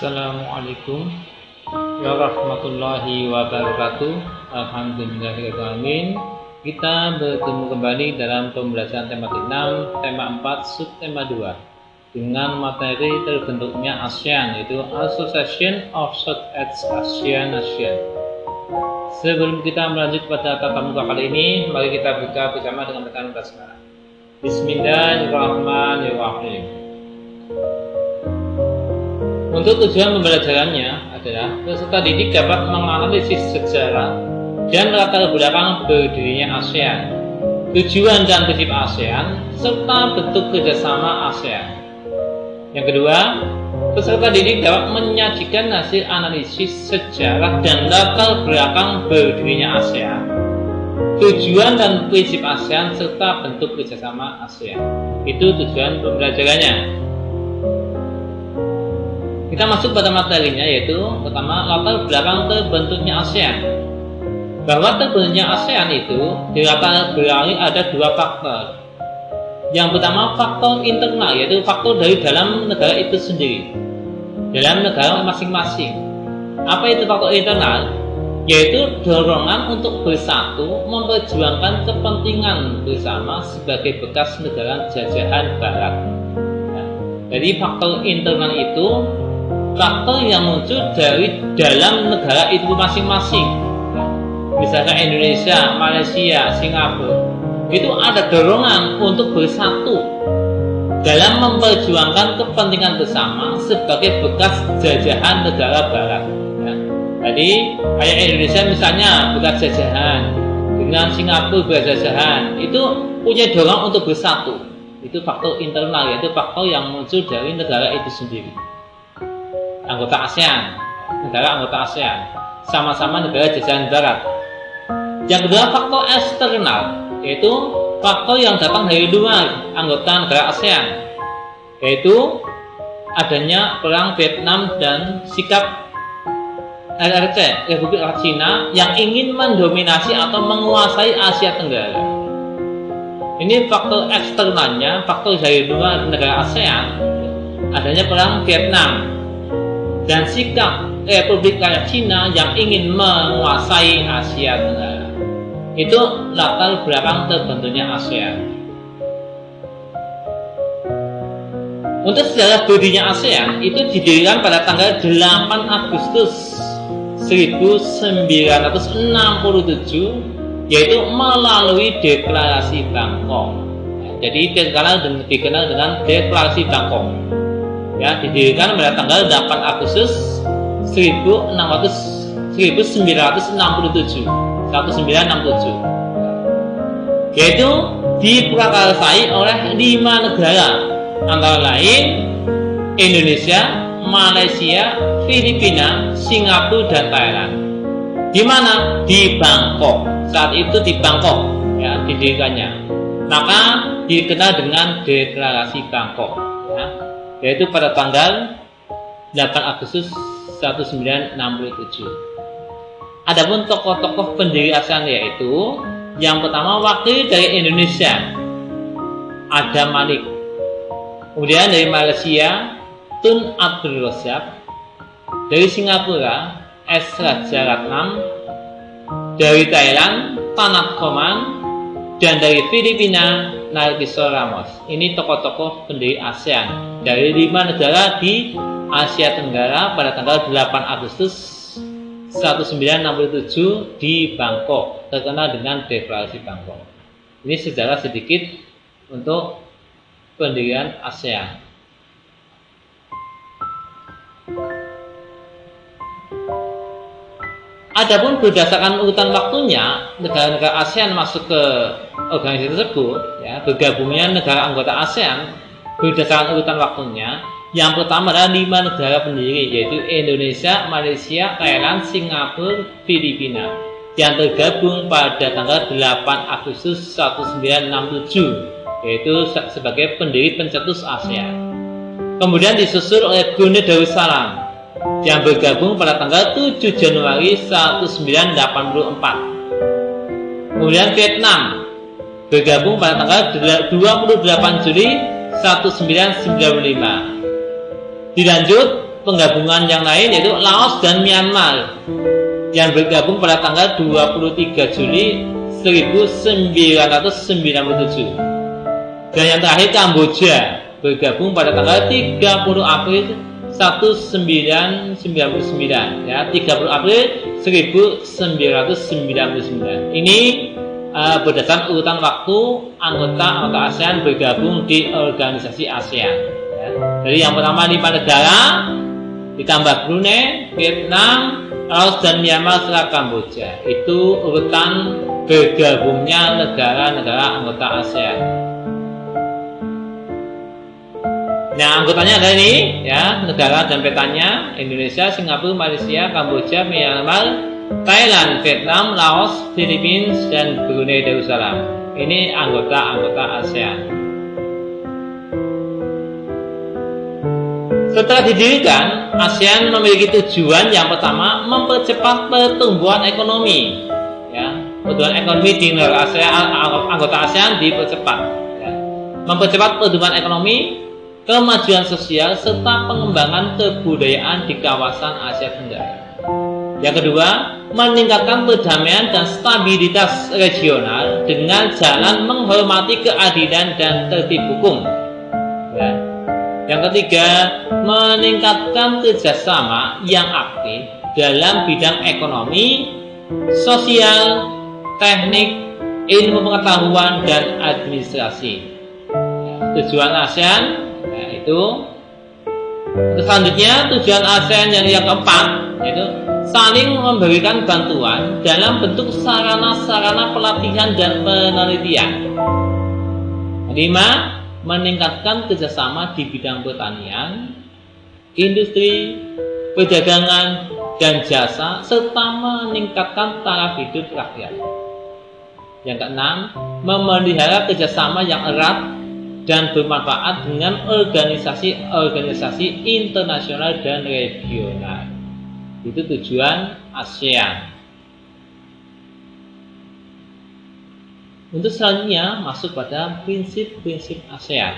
Assalamualaikum warahmatullahi wabarakatuh. Alhamdulillahirrahmanirrahim. Kita bertemu kembali dalam pembelajaran tematik 6, tema 4, subtema 2 dengan materi terbentuknya ASEAN, yaitu Association of Southeast Asian Nation. Sebelum kita melanjut pada tatap muka kali ini, mari kita buka bersama dengan bacaan basmalah. Bismillahirrahmanirrahim. Untuk tujuan pembelajarannya adalah peserta didik dapat menganalisis sejarah dan latar belakang berdirinya ASEAN, tujuan dan prinsip ASEAN, serta bentuk kerjasama ASEAN. Yang kedua, peserta didik dapat menyajikan hasil analisis sejarah dan latar belakang berdirinya ASEAN, tujuan dan prinsip ASEAN, serta bentuk kerjasama ASEAN. Itu tujuan pembelajarannya. Kita masuk pada materinya, yaitu pertama, latar belakang terbentuknya ASEAN. Bahwa terbentuknya ASEAN itu dilatar belakangi ada dua faktor. Yang pertama, faktor internal, yaitu faktor dari dalam negara itu sendiri, dalam negara masing-masing. Apa itu faktor internal? Yaitu dorongan untuk bersatu memperjuangkan kepentingan bersama sebagai bekas negara jajahan Barat. Nah, jadi faktor internal itu faktor yang muncul dari dalam negara itu masing-masing. Misalnya Indonesia, Malaysia, Singapura, itu ada dorongan untuk bersatu dalam memperjuangkan kepentingan bersama sebagai bekas jajahan negara Barat. Ya. Jadi kayak Indonesia misalnya bekas jajahan, dengan Singapura bekas jajahan, itu punya dorongan untuk bersatu. Itu faktor internal, yaitu faktor yang muncul dari negara itu sendiri. Anggota ASEAN, negara anggota ASEAN, sama-sama negara jajahan Barat. Yang kedua, faktor eksternal, yaitu faktor yang datang dari luar anggota negara ASEAN, yaitu adanya perang Vietnam dan sikap RRC, Republik Rakyat Cina, yang ingin mendominasi atau menguasai Asia Tenggara. Ini faktor eksternalnya, faktor dari luar negara ASEAN, adanya perang Vietnam dan sikap Republik Rakyat Cina yang ingin menguasai Asia Tenggara. Itu latar belakang terbentuknya ASEAN. Untuk sejarah berdirinya ASEAN itu didirikan pada tanggal 8 Agustus 1967, yaitu melalui Deklarasi Bangkok. Jadi dikenal dengan Deklarasi Bangkok. Ya, didirikan pada tanggal 8 Agustus 1967, yaitu diprakarsai oleh 5 negara, antara lain Indonesia, Malaysia, Filipina, Singapura, dan Thailand. Di mana? Di Bangkok. Saat itu di Bangkok, ya, didirikannya. Maka dikenal dengan Deklarasi Bangkok. Ya. Yaitu pada tanggal 8 Agustus 1967. Adapun tokoh-tokoh pendiri ASEAN yaitu yang pertama, wakil dari Indonesia Adam Malik, kemudian dari Malaysia Tun Abdul Razak, dari Singapura S. Raja Ratnam, dari Thailand Tanat Khoman, dan dari Filipina Narciso Ramos. Ini tokoh-tokoh pendiri ASEAN dari 5 negara di Asia Tenggara pada tanggal 8 Agustus 1967 di Bangkok, terkenal dengan Deklarasi Bangkok. Ini sejarah sedikit untuk pendirian ASEAN. Adapun berdasarkan urutan waktunya, negara-negara ASEAN masuk ke organisasi tersebut, ya, bergabungnya negara anggota ASEAN berdasarkan urutan waktunya. Yang pertama adalah 5 negara pendiri, yaitu Indonesia, Malaysia, Thailand, Singapura, Filipina, yang tergabung pada tanggal 8 Agustus 1967, yaitu sebagai pendiri pencetus ASEAN. Kemudian disusul oleh Brunei Darussalam yang bergabung pada tanggal 7 Januari 1984. Kemudian Vietnam bergabung pada tanggal 28 Juli 1995. Dilanjut penggabungan yang lain yaitu Laos dan Myanmar yang bergabung pada tanggal 23 Juli 1997. Dan yang terakhir Kamboja bergabung pada tanggal 30 April 1999 ya, 30 April 1999. Ini berdasarkan urutan waktu anggota ASEAN bergabung di organisasi ASEAN ya. Jadi yang pertama 5 negara ditambah Brunei, Vietnam, Laos dan Myanmar serta Kamboja. Itu urutan bergabungnya negara-negara anggota ASEAN. Nah, anggotanya ada ini ya, negara dan petanya: Indonesia, Singapura, Malaysia, Kamboja, Myanmar, Thailand, Vietnam, Laos, Philippines, dan Brunei Darussalam. Ini anggota-anggota ASEAN. Setelah didirikan, ASEAN memiliki tujuan yang pertama mempercepat pertumbuhan ekonomi. Ya, pertumbuhan ekonomi di negara ASEAN, anggota ASEAN dipercepat. Ya. Mempercepat pertumbuhan ekonomi, kemajuan sosial, serta pengembangan kebudayaan di kawasan Asia Tenggara. Yang kedua, meningkatkan perdamaian dan stabilitas regional dengan jalan menghormati keadilan dan tertib hukum. Ya. Yang ketiga, meningkatkan kerjasama yang aktif dalam bidang ekonomi, sosial, teknik, ilmu pengetahuan, dan administrasi. Ya. Tujuan ASEAN yaitu, selanjutnya tujuan ASEAN yang keempat yaitu saling memberikan bantuan dalam bentuk sarana-sarana pelatihan dan penelitian. 5. Meningkatkan kerjasama di bidang pertanian, industri, perdagangan, dan jasa, serta meningkatkan taraf hidup rakyat. Yang keenam, memelihara kerjasama yang erat dan bermanfaat dengan organisasi-organisasi internasional dan regional. Itu tujuan ASEAN. Untuk selanjutnya masuk pada prinsip-prinsip ASEAN.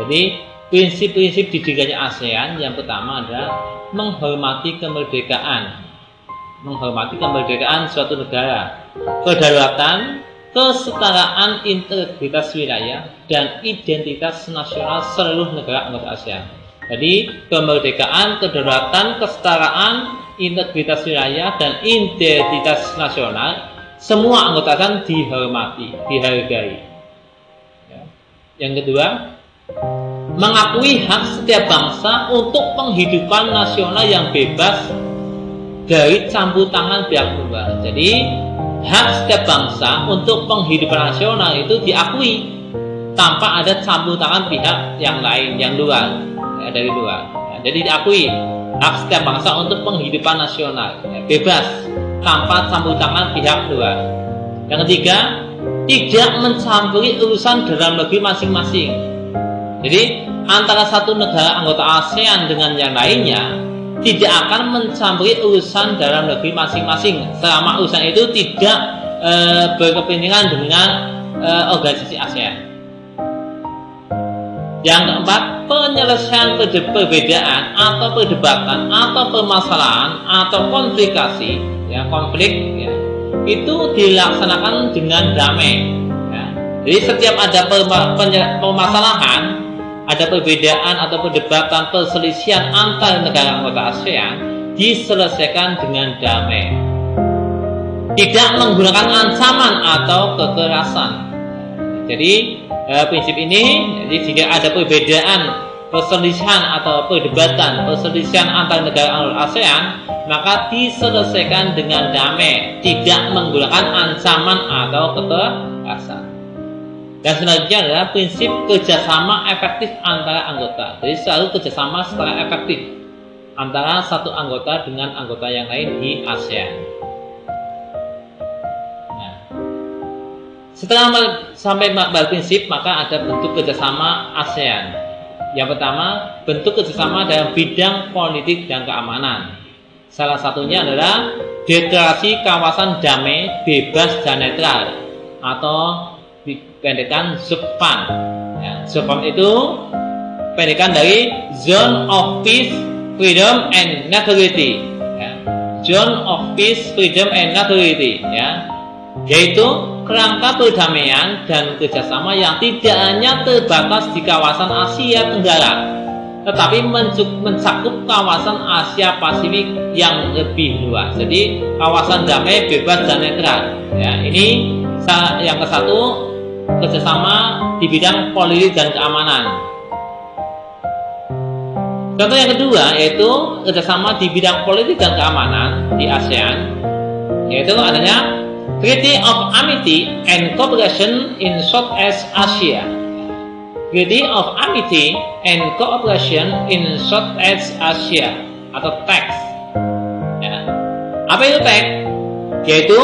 Jadi prinsip-prinsip didirikannya ASEAN yang pertama adalah menghormati kemerdekaan. Menghormati kemerdekaan suatu negara, kedaulatan, kesetaraan, integritas wilayah, dan identitas nasional seluruh negara anggota ASEAN. Jadi kemerdekaan, kedaulatan, kesetaraan, integritas wilayah, dan identitas nasional semua anggota ASEAN dihormati, dihargai. Ya. Yang kedua, mengakui hak setiap bangsa untuk penghidupan nasional yang bebas dari campur tangan pihak luar. Jadi hak setiap bangsa untuk penghidupan nasional itu diakui tanpa ada campur tangan pihak yang lain, yang luar, ya, dari luar. Ya, jadi diakui hak setiap bangsa untuk penghidupan nasional, ya, bebas tanpa campur tangan pihak luar. Yang ketiga, tidak mencampuri urusan dalam negeri masing-masing. Jadi antara satu negara anggota ASEAN dengan yang lainnya tidak akan mencampuri urusan dalam negeri masing-masing selama urusan itu tidak berkepentingan dengan organisasi ASEAN. Yang keempat, penyelesaian perbedaan atau perdebatan atau permasalahan atau konflik, ya, itu dilaksanakan dengan damai. Ya. Jadi setiap ada permasalahan, ada perbedaan atau perdebatan, perselisihan antar negara anggota ASEAN diselesaikan dengan damai. Tidak menggunakan ancaman atau kekerasan. Jadi prinsip ini, jadi jika ada perbedaan, perselisihan atau perdebatan, perselisihan antar negara anggota ASEAN, maka diselesaikan dengan damai, tidak menggunakan ancaman atau kekerasan. Dan selanjutnya adalah prinsip kerjasama efektif antara anggota. Jadi selalu kerjasama secara efektif antara satu anggota dengan anggota yang lain di ASEAN. Nah, setelah sampai pada prinsip, maka ada bentuk kerjasama ASEAN. Yang pertama, bentuk kerjasama dalam bidang politik dan keamanan. Salah satunya adalah Deklarasi Kawasan Damai, Bebas dan Netral atau dipendekkan ZOPAN. Ya, ZOPAN itu kependekan dari Zone of Peace, Freedom and Neutrality. Ya. Zone of Peace, Freedom and Neutrality, ya, yaitu kerangka perdamaian dan kerjasama yang tidak hanya terbatas di kawasan Asia Tenggara, tetapi mencakup kawasan Asia Pasifik yang lebih luas. Jadi kawasan damai, bebas dan netral. Ya, ini yang ke satu, kerjasama di bidang politik dan keamanan. Contoh yang kedua yaitu kerjasama di bidang politik dan keamanan di ASEAN, yaitu adanya Treaty of Amity and Cooperation in Southeast Asia. Treaty of Amity and Cooperation in Southeast Asia atau TACS. Ya. Apa itu TACS? Yaitu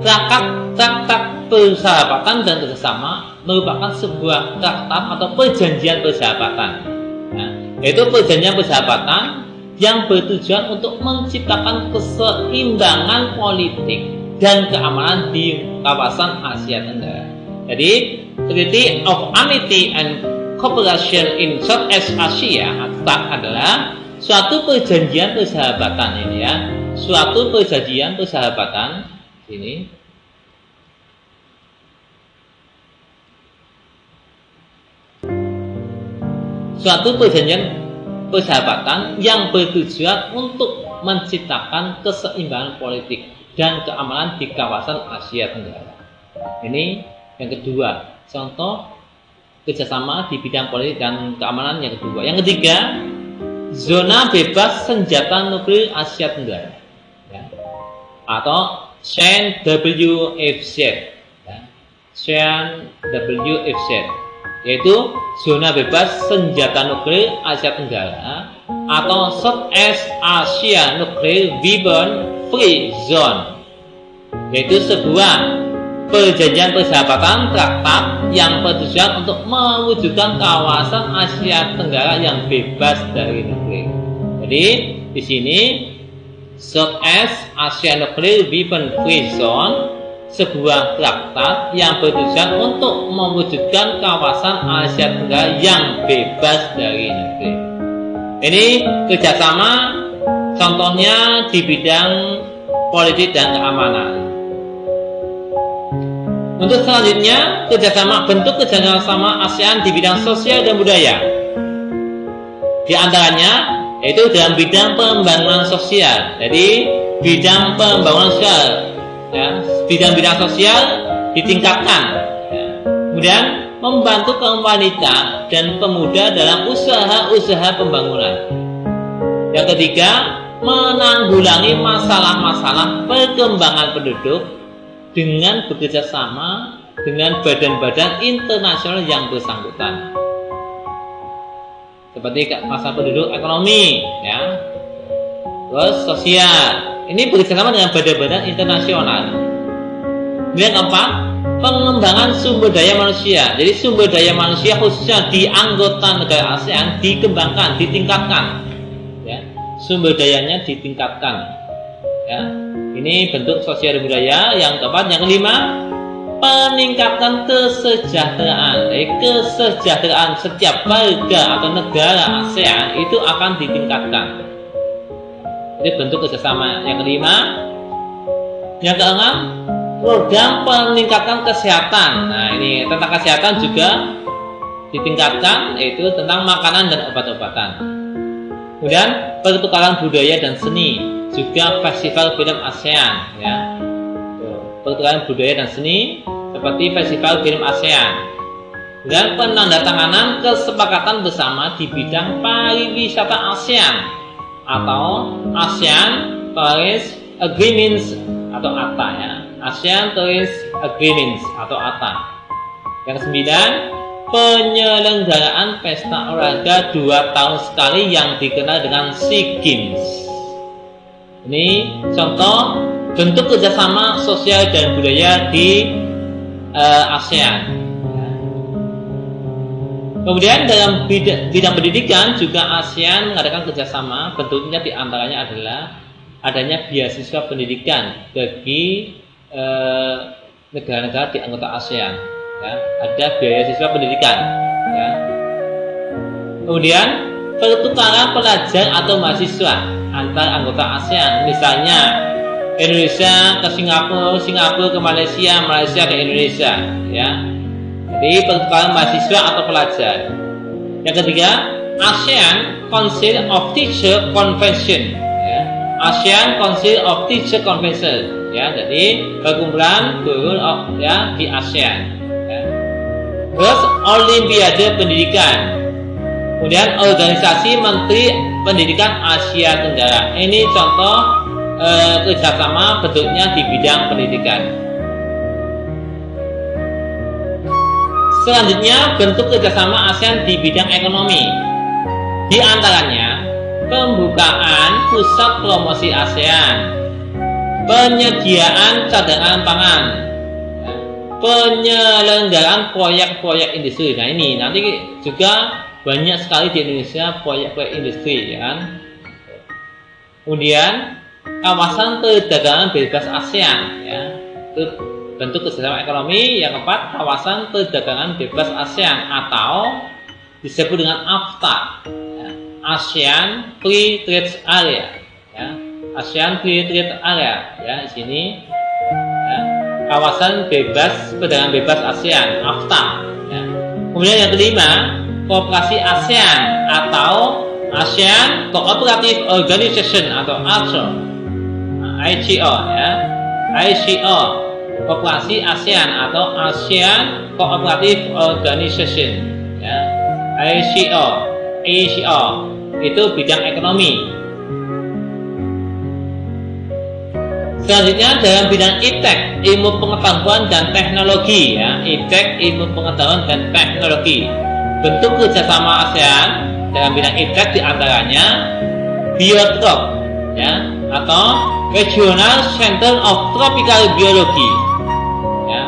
traktat persahabatan dan kerjasama, merupakan sebuah traktat atau perjanjian persahabatan. Ya. Yaitu perjanjian persahabatan yang bertujuan untuk menciptakan keseimbangan politik dan keamanan di kawasan Asia Tenggara. Jadi Treaty of Amity and Cooperation in Southeast Asia adalah suatu perjanjian persahabatan ini, ya, suatu perjanjian persahabatan ini suatu perjanjian persahabatan yang bertujuan untuk menciptakan keseimbangan politik dan keamanan di kawasan Asia Tenggara. Ini yang kedua, contoh kerjasama di bidang politik dan keamanan yang kedua. Yang ketiga, zona bebas senjata nuklir Asia Tenggara, ya, atau CNWFZ, ya, CNWFZ, yaitu zona bebas senjata nuklir Asia Tenggara atau Southeast Asia Nuclear Weapon Free Zone, yaitu sebuah perjanjian persahabatan traktat yang bertujuan untuk mewujudkan kawasan Asia Tenggara yang bebas dari nuklir. Jadi di sini Southeast Asia Nuclear Weapon Free Zone, sebuah traktat yang bertujuan untuk mewujudkan kawasan Asia Tenggara yang bebas dari nuklir. Ini kerjasama contohnya di bidang politik dan keamanan. Untuk selanjutnya, bentuk kerjasama ASEAN di bidang sosial dan budaya. Di antaranya yaitu dalam bidang pembangunan sosial. Jadi bidang pembangunan sosial, ya, bidang sosial ditingkatkan. Ya. Kemudian membantu kaum wanita dan pemuda dalam usaha-usaha pembangunan. Yang ketiga, menanggulangi masalah-masalah perkembangan penduduk dengan bekerja sama dengan badan-badan internasional yang bersangkutan, seperti masalah penduduk, ekonomi, ya, terus sosial. Ini bekerjasama dengan badan-badan internasional. Kemudian keempat, pengembangan sumber daya manusia. Jadi sumber daya manusia khususnya di anggota negara ASEAN dikembangkan, ditingkatkan, ya, sumber dayanya ditingkatkan, ya. Ini bentuk sosial dan budaya. Yang keempat, yang kelima, peningkatan kesejahteraan. Jadi kesejahteraan setiap warga atau negara ASEAN itu akan ditingkatkan. Ini bentuk kerjasama yang kelima. Yang keenam, program peningkatan kesehatan. Nah, ini tentang kesehatan juga ditingkatkan, yaitu tentang makanan dan obat-obatan. Kemudian pertukaran budaya dan seni, juga festival film ASEAN, ya, pertukaran budaya dan seni seperti festival film ASEAN. Dan penandatanganan kesepakatan bersama di bidang pariwisata ASEAN atau ASEAN Tourist Agreements atau ATA, ya, ASEAN Tourist Agreements atau ATA. Yang kesembilan, penyelenggaraan pesta olahraga 2 tahun sekali yang dikenal dengan SEA Games. Ini contoh bentuk kerjasama sosial dan budaya di ASEAN. Kemudian dalam bidang pendidikan juga ASEAN mengadakan kerjasama. Bentuknya diantaranya adalah adanya beasiswa pendidikan bagi negara-negara di anggota ASEAN. Ya, ada beasiswa pendidikan. Ya. Kemudian pertukaran pelajar atau mahasiswa antar anggota ASEAN, misalnya Indonesia ke Singapura, Singapura ke Malaysia, Malaysia ke Indonesia, ya. Jadi pertukaran mahasiswa atau pelajar. Yang ketiga, ASEAN Council of Teacher Convention, ya. ASEAN Council of Teacher Convention, ya. Jadi perkumpulan guru ya di ASEAN. Ya. Terus Olimpiade Pendidikan. Kemudian Organisasi Menteri Pendidikan Asia Tenggara. Ini contoh kerjasama bentuknya di bidang pendidikan. Selanjutnya, bentuk kerjasama ASEAN di bidang ekonomi. Di antaranya pembukaan pusat promosi ASEAN, penyediaan cadangan pangan, penyelenggaraan proyek-proyek industri. Nah, ini nanti juga banyak sekali di Indonesia proyek-proyek industri, ya kan? Kemudian kawasan perdagangan bebas ASEAN, ya, itu bentuk kerjasama ekonomi. Yang keempat, kawasan perdagangan bebas ASEAN atau disebut dengan AFTA, ya, ASEAN Free Trade Area, ya, ASEAN Free Trade Area, ya, di sini, ya, kawasan bebas perdagangan bebas ASEAN (AFTA). Ya. Kemudian yang kelima, Kooperasi ASEAN atau ASEAN Cooperative Organization atau ACO, ICO, ya, ICO, Kooperasi ASEAN atau ASEAN Cooperative Organization, ya, ICO, itu bidang ekonomi. Selanjutnya dalam bidang iptek, ilmu pengetahuan dan teknologi, ya, iptek, ilmu pengetahuan dan teknologi. Bentuk kerjasama ASEAN dalam bidang iptek diantaranya Biotrop, ya, atau Regional Center of Tropical Biology, ya,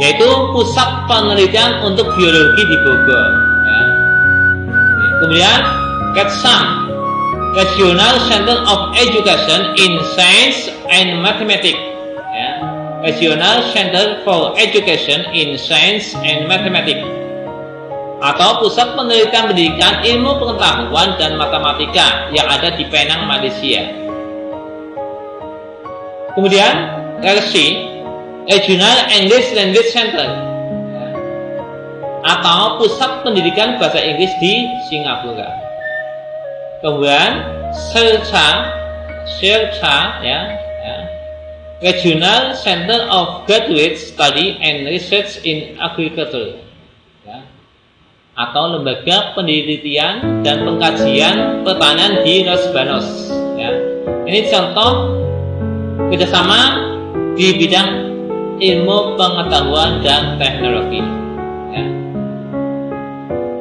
yaitu pusat penelitian untuk biologi di Bogor, ya. Kemudian KETSAM, Regional Center of Education in Science and Mathematics, ya, Regional Center for Education in Science and Mathematics, atau pusat penelitian pendidikan ilmu pengetahuan dan matematika yang ada di Penang, Malaysia. Kemudian RC, Regional English Language Center, ya, atau pusat pendidikan bahasa Inggris di Singapura. Kemudian SERCA, ya, Regional Center of Graduate Study and Research in Agriculture, ya, atau lembaga penelitian dan pengkajian pertanian di Los Banos, ya. Ini contoh kerjasama di bidang ilmu pengetahuan dan teknologi, ya.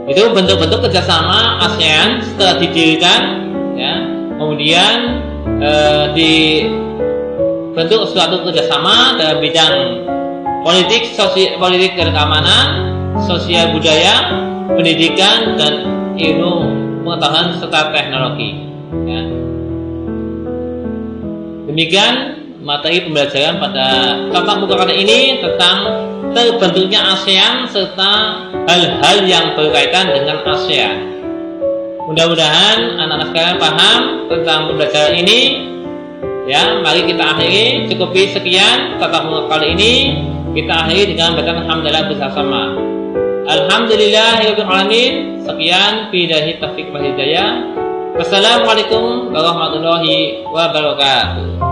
Itu bentuk-bentuk kerjasama ASEAN setelah didirikan, ya. Kemudian dibentuk suatu kerjasama dalam bidang politik, politik dan keamanan, sosial budaya, pendidikan dan ilmu pengetahuan serta teknologi, ya. Demikian materi pembelajaran pada tatap muka kali ini tentang terbentuknya ASEAN serta hal-hal yang berkaitan dengan ASEAN. Mudah-mudahan anak-anak sekalian paham tentang pembelajaran ini. Ya, mari kita akhiri, cukupi sekian tatap muka kali ini. Kita akhiri dengan bacaan alhamdulillah bersama. Alhamdulillahirabbil alamin. Sekian, billahi taufiq wal hidayah. Wassalamualaikum warahmatullahi wabarakatuh.